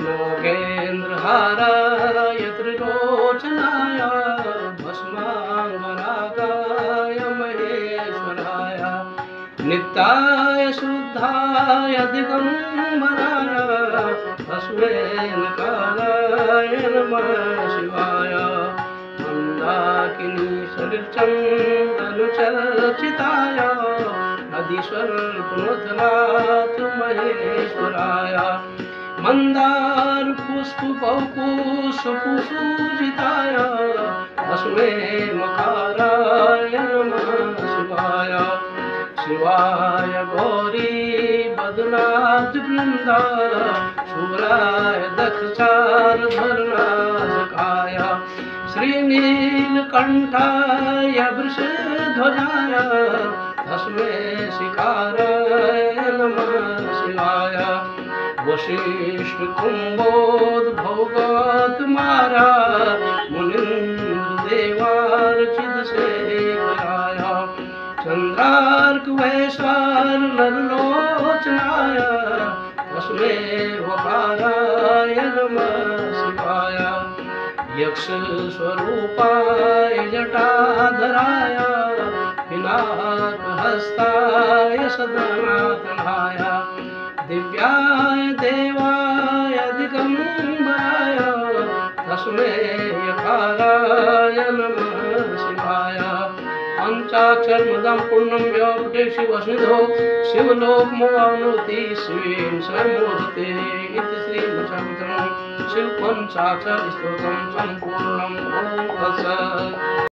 लोकेन्द्रहाराय त्रिलोचनाय भस्माङ्गरागाय महेश्वराय नित्याय शुद्धाय दिगम्बराय तस्मै नकाराय नमः शिवाय मंदाकिनी सलिलचन्दनचर्चिताय नदीस्वल्पनोदनाथ महेश्वराय मंदार पुष्प बहुपुष्पूजिताय तस्मै मकाराय नमः शिवाय शिवाय गौरी बदनाथ वृंदा शूराय दक्षार धरनाशकाय श्रीनीलकंठाय वृषध्वजाय तस्मै शिकाराय नमः शिवाय वशिष्ठ कुम्भोद्भवगौतमारा मुनीन्द्रदेवार्चित शेखराय चंद्रार्क वैश्वार नरलोचनाय तस्मै वकाराय नमः शिवाय यक्ष स्वरूपाय जटाधराय पिनाकहस्ताय सदनातनाय दिव्याय देवाय दिगंबराय तस्मै यकाराय नमः शिवाय पंचाक्षरमदं पूर्णं व्यापटे शिवसनिधौ शिवलोकमवाप्नोति शिवेन स्वयंमोदते इति श्रीमद्भागवतं शिवपञ्चाक्षरस्तोत्रं सम्पूर्णम्। ॐ तत्सत्।